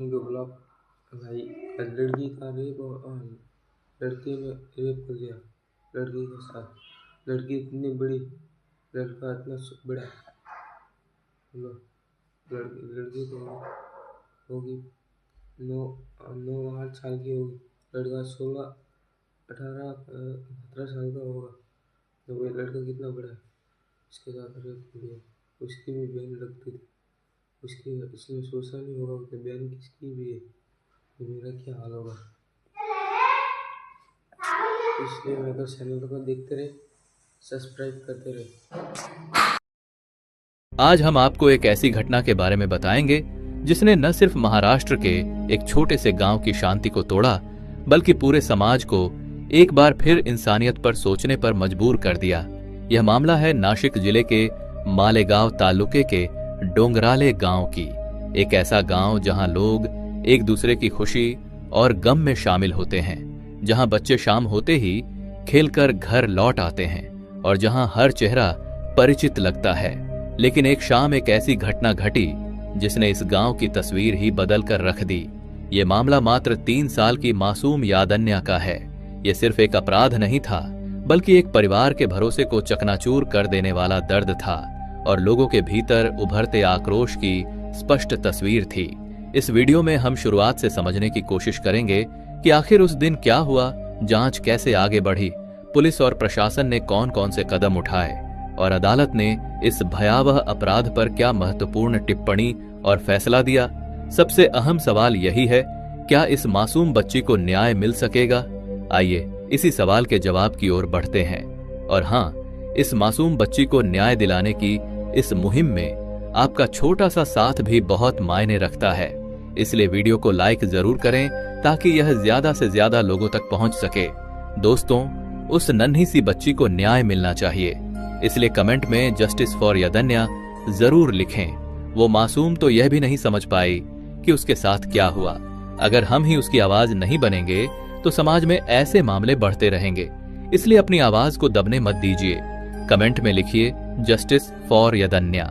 उनके ब्लॉग भाई लड़की का रेप और लड़के ने रेप कर दिया लड़की के साथ। लड़की इतनी बड़ी, लड़का इतना बड़ा। लो, लड़की तो होगी 9 8 साल की होगी। लड़का 16 18 17 साल का होगा। तो वही लड़का कितना बड़ा है, इसके साथ रेप कर दिया। उसकी भी बहन लगती थी, उसकी इसलिए सोचा नहीं होगा कि बहन किसकी भी है, तो मेरा क्या हाल होगा। इसलिए मैं तो चैनल को देखते रहे, सब्सक्राइब करते रहे। आज हम आपको एक ऐसी घटना के बारे में बताएंगे जिसने न सिर्फ महाराष्ट्र के एक छोटे से गांव की शांति को तोड़ा, बल्कि पूरे समाज को एक बार फिर इंसानियत पर सोचने पर मजबूर कर दिया। यह मामला है नाशिक जिले के मालेगांव तालुके के डोंगराले गांव की। एक ऐसा गांव जहां लोग एक दूसरे की खुशी और गम में शामिल होते हैं, जहां बच्चे शाम होते ही खेलकर घर लौट आते हैं और जहां हर चेहरा परिचित लगता है। लेकिन एक शाम एक ऐसी घटना घटी जिसने इस गांव की तस्वीर ही बदल कर रख दी। ये मामला मात्र 3 साल की मासूम यादन्या का है। ये सिर्फ एक अपराध नहीं था, बल्कि एक परिवार के भरोसे को चकनाचूर कर देने वाला दर्द था और लोगों के भीतर उभरते आक्रोश की स्पष्ट तस्वीर थी। इस वीडियो में हम शुरुआत से समझने की कोशिश करेंगे कि आखिर उस दिन क्या हुआ, जांच कैसे आगे बढ़ी, पुलिस और प्रशासन ने कौन कौन से कदम उठाए और अदालत ने इस भयावह अपराध पर क्या महत्वपूर्ण टिप्पणी और फैसला दिया। सबसे अहम सवाल यही है, क्या इस मासूम बच्ची को न्याय मिल सकेगा? आइए इसी सवाल के जवाब की ओर बढ़ते हैं। और हाँ, इस मासूम बच्ची को न्याय दिलाने की इस मुहिम में आपका छोटा सा साथ भी बहुत मायने रखता है। इसलिए वीडियो को लाइक जरूर करें ताकि यह ज्यादा से ज्यादा लोगों तक पहुंच सके। दोस्तों, उस नन्ही सी बच्ची को न्याय मिलना चाहिए, इसलिए कमेंट में जस्टिस फॉर यादन्या जरूर लिखें। वो मासूम तो यह भी नहीं समझ पाई कि उसके साथ क्या हुआ। अगर हम ही उसकी आवाज नहीं बनेंगे तो समाज में ऐसे मामले बढ़ते रहेंगे। इसलिए अपनी आवाज को दबने मत दीजिए। कमेंट में लिखिए जस्टिस फॉर यादन्या।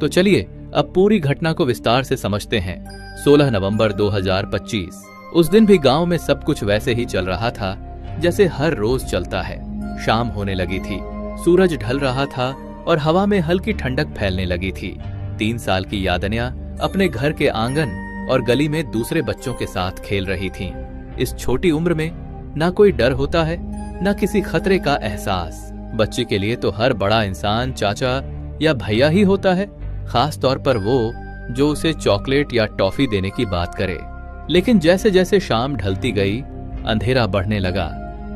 तो चलिए अब पूरी घटना को विस्तार से समझते हैं। 16 नवंबर 2025। उस दिन भी गांव में सब कुछ वैसे ही चल रहा था जैसे हर रोज चलता है। शाम होने लगी थी, सूरज ढल रहा था और हवा में हल्की ठंडक फैलने लगी थी। 3 साल की यादन्या अपने घर के आंगन और गली में दूसरे बच्चों के साथ खेल रही थीं। इस छोटी उम्र में ना कोई डर होता है, ना किसी खतरे का एहसास। बच्ची के लिए तो हर बड़ा इंसान चाचा या भैया ही होता है, खास तौर पर वो जो उसे चॉकलेट या टॉफी देने की बात करे। लेकिन जैसे जैसे शाम ढलती गई, अंधेरा बढ़ने लगा।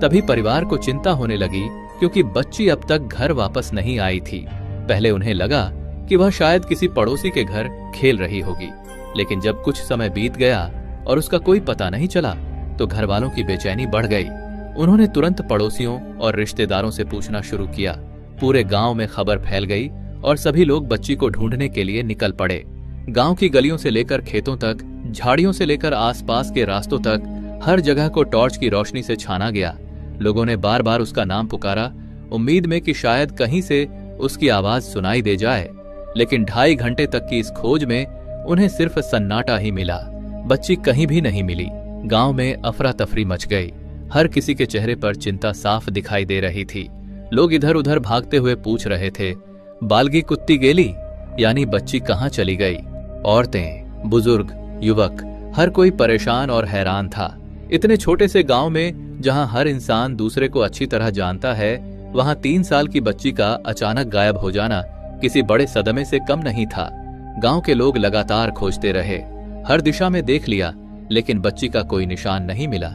तभी परिवार को चिंता होने लगी, क्योंकि बच्ची अब तक घर वापस नहीं आई थी। पहले उन्हें लगा कि वह शायद किसी पड़ोसी के घर खेल रही होगी, लेकिन जब कुछ समय बीत गया और उसका कोई पता नहीं चला तो घर वालों की बेचैनी बढ़ गई। उन्होंने तुरंत पड़ोसियों और रिश्तेदारों से पूछना शुरू किया। पूरे गांव में खबर फैल गई और सभी लोग बच्ची को ढूंढने के लिए निकल पड़े। गांव की गलियों से लेकर खेतों तक, झाड़ियों से लेकर आसपास के रास्तों तक हर जगह को टॉर्च की रोशनी से छाना गया। लोगों ने बार बार उसका नाम पुकारा, उम्मीद में कि शायद कहीं से उसकी आवाज सुनाई दे जाए। लेकिन 2.5 घंटे तक की इस खोज में उन्हें सिर्फ सन्नाटा ही मिला। बच्ची कहीं भी नहीं मिली। गांव में अफरा तफरी मच गई। हर किसी के चेहरे पर चिंता साफ दिखाई दे रही थी। लोग इधर उधर भागते हुए पूछ रहे थे, बालगी कुत्ती गेली, यानी बच्ची कहाँ चली गई। औरतें, बुजुर्ग, युवक, हर कोई परेशान और हैरान था। इतने छोटे से गांव में जहां हर इंसान दूसरे को अच्छी तरह जानता है, वहां 3 साल की बच्ची का अचानक गायब हो जाना किसी बड़े सदमे से कम नहीं था। गांव के लोग लगातार खोजते रहे, हर दिशा में देख लिया, लेकिन बच्ची का कोई निशान नहीं मिला।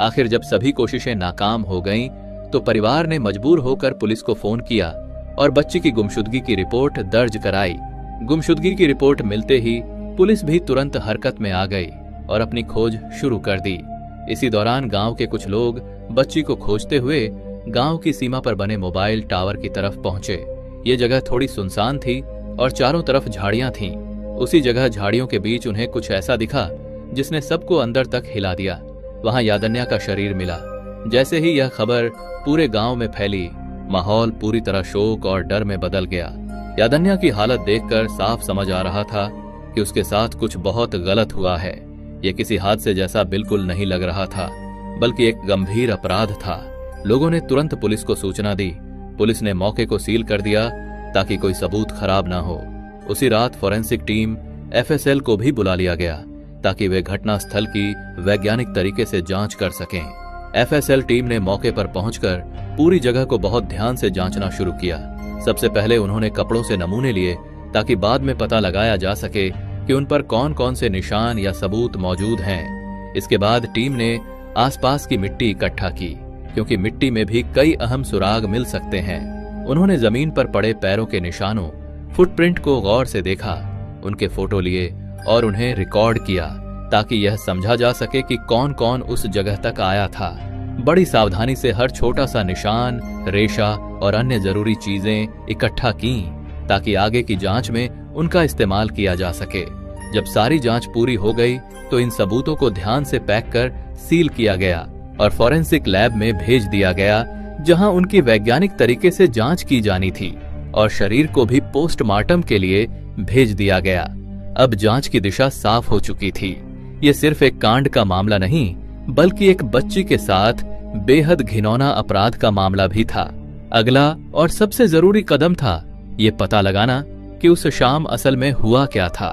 आखिर जब सभी कोशिशें नाकाम हो गईं, तो परिवार ने मजबूर होकर पुलिस को फोन किया और बच्ची की गुमशुदगी की रिपोर्ट दर्ज कराई। गुमशुदगी की रिपोर्ट मिलते ही पुलिस भी तुरंत हरकत में आ गई और अपनी खोज शुरू कर दी। इसी दौरान गांव के कुछ लोग बच्ची को खोजते हुए गांव की सीमा पर बने मोबाइल टावर की तरफ पहुंचे। ये जगह थोड़ी सुनसान थी और चारों तरफ झाड़ियां थीं। उसी जगह झाड़ियों के बीच उन्हें कुछ ऐसा दिखा जिसने सबको अंदर तक हिला दिया। वहां यादन्या का शरीर मिला। जैसे ही यह खबर पूरे गांव में फैली, माहौल पूरी तरह शोक और डर में बदल गया। यादन्या की हालत देखकर साफ समझ आ रहा था कि उसके साथ कुछ बहुत गलत हुआ है। यह किसी हादसे जैसा बिल्कुल नहीं लग रहा था, बल्कि एक गंभीर अपराध था। लोगों ने तुरंत पुलिस को सूचना दी। पुलिस ने मौके को सील कर दिया ताकि कोई सबूत खराब ना हो। उसी रात फॉरेंसिक टीम FSL को भी बुला लिया गया ताकि वे घटना स्थल की वैज्ञानिक तरीके से जांच कर सकें। FSL टीम ने मौके पर पहुंचकर पूरी जगह को बहुत ध्यान से जांचना शुरू किया। सबसे पहले उन्होंने कपड़ों से नमूने लिए ताकि बाद में पता लगाया जा सके कि उन पर कौन कौन से निशान या सबूत मौजूद हैं। इसके बाद टीम ने आसपास की मिट्टी इकट्ठा की, क्योंकि मिट्टी में भी कई अहम सुराग मिल सकते हैं। उन्होंने जमीन पर पड़े पैरों के निशानों, फुटप्रिंट को गौर से देखा, उनके फोटो लिए और उन्हें रिकॉर्ड किया ताकि यह समझा जा सके कि कौन कौन उस जगह तक आया था। बड़ी सावधानी से हर छोटा सा निशान, रेशा और अन्य जरूरी चीजें इकट्ठा की ताकि आगे की जांच में उनका इस्तेमाल किया जा सके। जब सारी जांच पूरी हो गई तो इन सबूतों को ध्यान से पैक कर सील किया गया और फॉरेंसिक लैब में भेज दिया गया, जहां उनकी वैज्ञानिक तरीके से जांच की जानी थी और शरीर को भी पोस्टमार्टम के लिए भेज दिया गया। अब जांच की दिशा साफ हो चुकी थी। ये सिर्फ एक कांड का मामला नहीं, बल्कि एक बच्ची के साथ बेहद घिनौना अपराध का मामला भी था। अगला और सबसे जरूरी कदम था ये पता लगाना कि उस शाम असल में हुआ क्या था।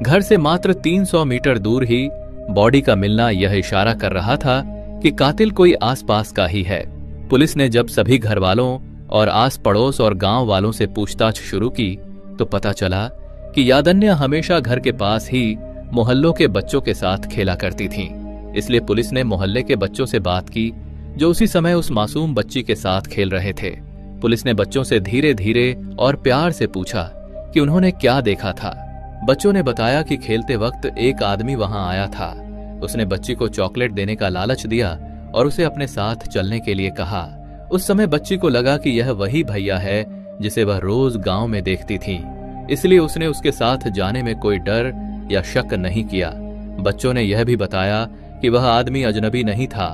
घर से मात्र 300 मीटर दूर ही बॉडी का मिलना यह इशारा कर रहा था कि कातिल कोई आसपास का ही है। पुलिस ने जब सभी घर वालों और आस पड़ोस और गांव वालों से पूछताछ शुरू की तो पता चला कि यादन्या हमेशा घर के पास ही मोहल्लों के बच्चों के साथ खेला करती थीं। इसलिए पुलिस ने मोहल्ले के बच्चों से बात की जो उसी समय उस मासूम बच्ची के साथ खेल रहे थे। पुलिस ने बच्चों से धीरे धीरे और प्यार से पूछा कि उन्होंने क्या देखा था। बच्चों ने बताया कि खेलते वक्त एक आदमी वहां आया था। उसने बच्ची को चॉकलेट देने का लालच दिया और उसे अपने साथ चलने के लिए कहा। उस समय बच्ची को लगा कि यह वही भैया है जिसे वह रोज गांव में देखती थी, इसलिए उसने उसके साथ जाने में कोई डर या शक नहीं किया। बच्चों ने यह भी बताया कि वह आदमी अजनबी नहीं था,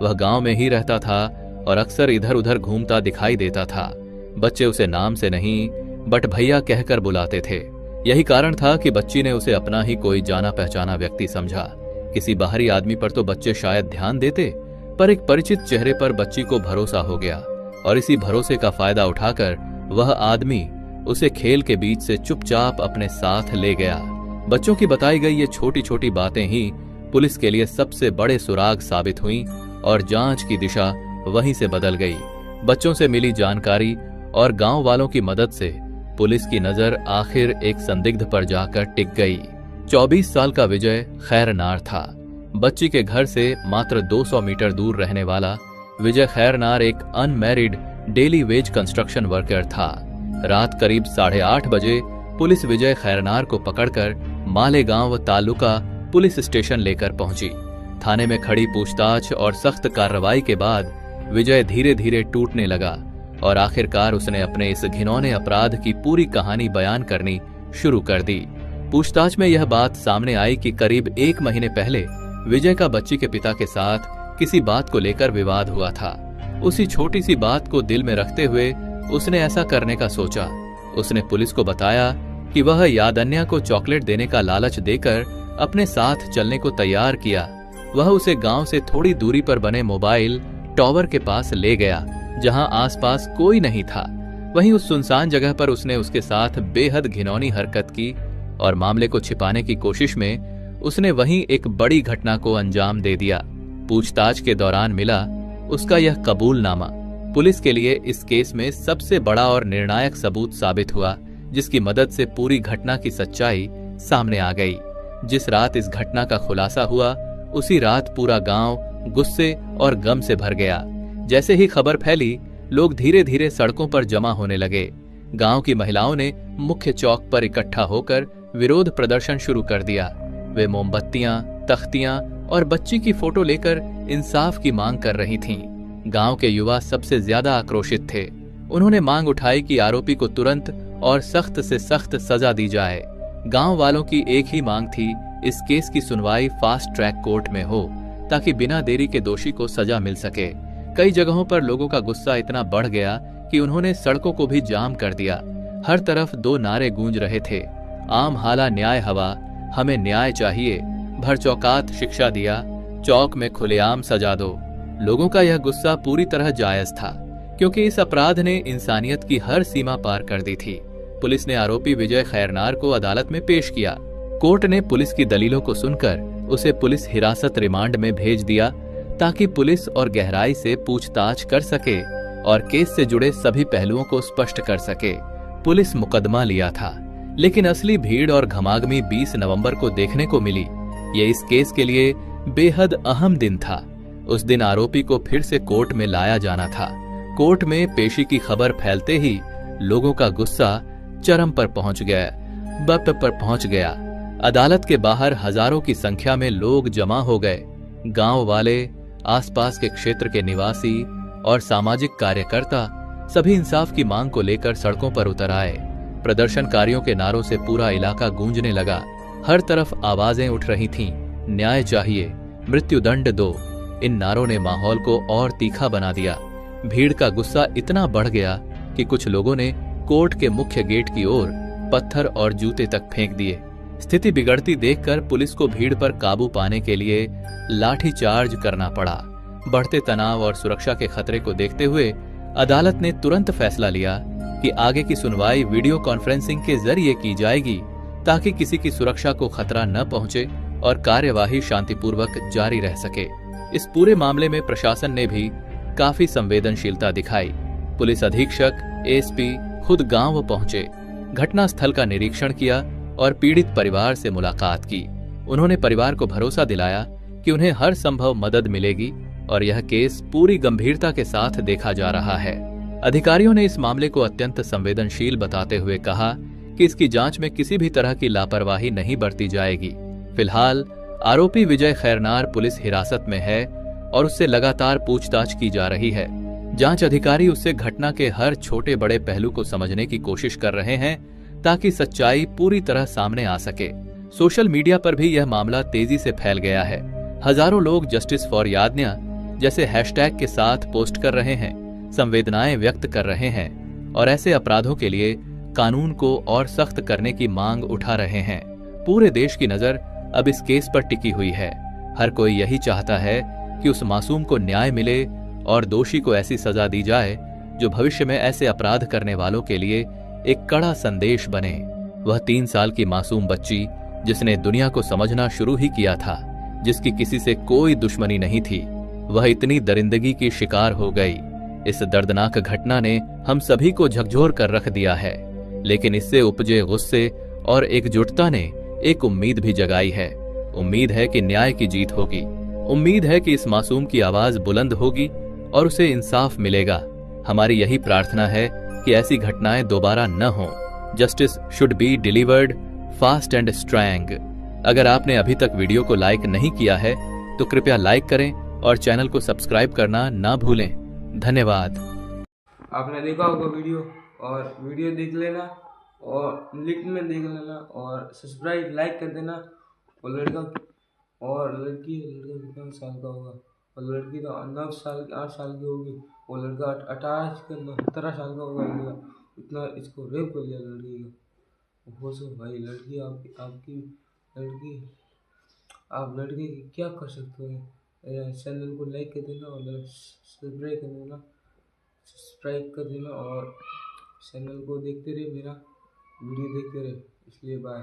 वह गांव में ही रहता था और अक्सर इधर उधर घूमता दिखाई देता था। बच्चे उसे नाम से नहीं बट भैया कहकर बुलाते थे। यही कारण था कि बच्ची ने उसे अपना ही कोई जाना पहचाना व्यक्ति समझा। किसी बाहरी आदमी पर तो बच्चे शायद ध्यान देते, पर एक परिचित चेहरे पर बच्ची को भरोसा हो गया और इसी भरोसे का फायदा उठाकर वह आदमी उसे खेल के बीच से चुपचाप अपने साथ ले गया। बच्चों की बताई गई ये छोटी छोटी बातें ही पुलिस के लिए सबसे बड़े सुराग साबित हुईं और जांच की दिशा वहीं से बदल गई। बच्चों से मिली जानकारी और गांव वालों की मदद से पुलिस की नजर आखिर एक संदिग्ध पर जाकर टिक गई। 24 साल का विजय खैरनार था। बच्ची के घर से मात्र 200 मीटर दूर रहने वाला विजय खैरनार एक unmarried daily veg construction worker था। रात करीब 8:30 बजे पुलिस विजय खैरनार को पकड़कर मालेगांव तालुका पुलिस स्टेशन लेकर पहुंची। थाने में खड़ी पूछताछ और सख्त कार्रवाई के बाद विजय धीरे धीरे टूटने लगा और आखिरकार उसने अपने इस घिनौने अपराध की पूरी कहानी बयान करनी शुरू कर दी। पूछताछ में यह बात सामने आई कि करीब 1 महीने पहले विजय का बच्ची के पिता के साथ किसी बात को लेकर विवाद हुआ था। उसी छोटी सी बात को दिल में रखते हुए उसने ऐसा करने का सोचा। उसने पुलिस को बताया कि वह यादन्या को चॉकलेट देने का लालच देकर अपने साथ चलने को तैयार किया। वह उसे गांव से थोड़ी दूरी पर बने मोबाइल टावर के पास ले गया, जहां आसपास कोई नहीं था। वहीं उस सुनसान जगह पर उसने उसके साथ बेहद घिनौनी हरकत की और मामले को छिपाने की कोशिश में उसने वहीं एक बड़ी घटना को अंजाम दे दिया। पूछताछ के दौरान मिला उसका यह कबूलनामा पुलिस के लिए इस केस में सबसे बड़ा और निर्णायक सबूत साबित हुआ, जिसकी मदद से पूरी घटना की सच्चाई सामने आ गई। जिस रात इस घटना का खुलासा हुआ उसी रात पूरा गांव गुस्से और गम से भर गया। जैसे ही खबर फैली, लोग धीरे धीरे सड़कों पर जमा होने लगे। गांव की महिलाओं ने मुख्य चौक पर इकट्ठा होकर विरोध प्रदर्शन शुरू कर दिया। वे मोमबत्तियां, तख्तियां और बच्ची की फोटो लेकर इंसाफ की मांग कर रही थीं। गांव के युवा सबसे ज्यादा आक्रोशित थे। उन्होंने मांग उठाई कि आरोपी को तुरंत और सख्त से सख्त सजा दी जाए। गांव वालों की एक ही मांग थी, इस केस की सुनवाई फास्ट ट्रैक कोर्ट में हो ताकि बिना देरी के दोषी को सजा मिल सके। कई जगहों पर लोगों का गुस्सा इतना बढ़ गया कि उन्होंने सड़कों को भी जाम कर दिया। हर तरफ 2 नारे गूंज रहे थे, आम हाला न्याय हवा, हमें न्याय चाहिए। भरचौकात शिक्षा दिया, चौक में खुलेआम सजा दो। लोगों का यह गुस्सा पूरी तरह जायज था, क्योंकि इस अपराध ने इंसानियत की हर सीमा पार कर दी थी। पुलिस ने आरोपी विजय खैरनार को अदालत में पेश किया। कोर्ट ने पुलिस की दलीलों को सुनकर उसे पुलिस हिरासत रिमांड में भेज दिया, ताकि पुलिस और गहराई से पूछताछ कर सके और केस से जुड़े सभी पहलुओं को स्पष्ट कर सके। पुलिस मुकदमा लिया था, लेकिन असली भीड़ और घमागमी 20 नवंबर को देखने को मिली। ये इस केस के लिए बेहद अहम दिन था। उस दिन आरोपी को फिर से कोर्ट में लाया जाना था। कोर्ट में पेशी की खबर फैलते ही लोगों का गुस्सा चरम पर पहुंच गया। अदालत के बाहर हजारों की संख्या में लोग जमा हो गए। गांव वाले, आसपास के क्षेत्र के निवासी और सामाजिक कार्यकर्ता सभी इंसाफ की मांग को लेकर सड़कों पर उतर आए। प्रदर्शनकारियों के नारों से पूरा इलाका गूंजने लगा। हर तरफ आवाजें उठ रही थीं, न्याय चाहिए, मृत्युदंड दो। इन नारों ने माहौल को और तीखा बना दिया। भीड़ का गुस्सा इतना बढ़ गया कि कुछ लोगों ने कोर्ट के मुख्य गेट की ओर पत्थर और जूते तक फेंक दिए। स्थिति बिगड़ती देखकर पुलिस को भीड़ पर काबू पाने के लिए लाठीचार्ज करना पड़ा। बढ़ते तनाव और सुरक्षा के खतरे को देखते हुए अदालत ने तुरंत फैसला लिया कि आगे की सुनवाई वीडियो कॉन्फ्रेंसिंग के जरिए की जाएगी, ताकि किसी की सुरक्षा को खतरा न पहुंचे और कार्यवाही शांतिपूर्वक जारी रह सके। इस पूरे मामले में प्रशासन ने भी काफी संवेदनशीलता दिखाई। पुलिस अधीक्षक, एसपी खुद गांव पहुंचे, घटना स्थल का निरीक्षण किया और पीड़ित परिवार से मुलाकात की। उन्होंने परिवार को भरोसा दिलाया कि उन्हें हर संभव मदद मिलेगी और यह केस पूरी गंभीरता के साथ देखा जा रहा है। अधिकारियों ने इस मामले को अत्यंत संवेदनशील बताते हुए कहा कि इसकी जांच में किसी भी तरह की लापरवाही नहीं बरती जाएगी। फिलहाल आरोपी विजय खैरनार पुलिस हिरासत में है और उससे लगातार पूछताछ की जा रही है। जांच अधिकारी उससे घटना के हर छोटे बड़े पहलू को समझने की कोशिश कर रहे हैं, ताकि सच्चाई पूरी तरह सामने आ सके। सोशल मीडिया पर भी यह मामला तेजी से फैल गया है। हजारों लोग जस्टिस फॉर यादन्या जैसे हैशटैग के साथ पोस्ट कर रहे हैं, संवेदनाएं व्यक्त कर रहे हैं और ऐसे अपराधों के लिए कानून को और सख्त करने की मांग उठा रहे हैं। पूरे देश की नजर अब इस केस पर टिकी हुई है। हर कोई यही चाहता है कि उस मासूम को न्याय मिले और दोषी को ऐसी सजा दी जाए जो भविष्य में ऐसे अपराध करने वालों के लिए एक कड़ा संदेश बने। वह 3 साल की मासूम बच्ची, जिसने दुनिया को समझना शुरू ही किया था, जिसकी किसी से कोई दुश्मनी नहीं थी, वह इतनी दरिंदगी की शिकार हो गई। इस दर्दनाक घटना ने हम सभी को झकझोर कर रख दिया है, लेकिन इससे उपजे गुस्से और एकजुटता ने एक उम्मीद भी जगाई है। उम्मीद है कि न्याय की जीत होगी। उम्मीद है कि इस मासूम की आवाज बुलंद होगी और उसे इंसाफ मिलेगा। हमारी यही प्रार्थना है कि ऐसी घटनाएं दोबारा न हो। Justice should be delivered fast and Strang. अगर आपने अभी तक वीडियो को लाइक नहीं किया है तो कृपया लाइक करें और चैनल को सब्सक्राइब करना ना भूलें। धन्यवाद। आपने देखा होगा वीडियो, और वीडियो देख लेना और लिंक में देख लेना और सब्सक्राइब लाइक कर देना। और लड़का और लड़का कितना साल का होगा, और लड़की तो 8 साल की होगी, और लड़का 17 साल का होगा। लड़का इतना इसको रेप कर लिया लड़की का। हो सो भाई, लड़की आपकी लड़की, आप लड़के की क्या कर सकते हो। चैनल को लाइक कर देना और सब्सक्राइब कर देना और चैनल को देखते रहे, मेरा वीडियो देखते रहे। इसलिए बाय।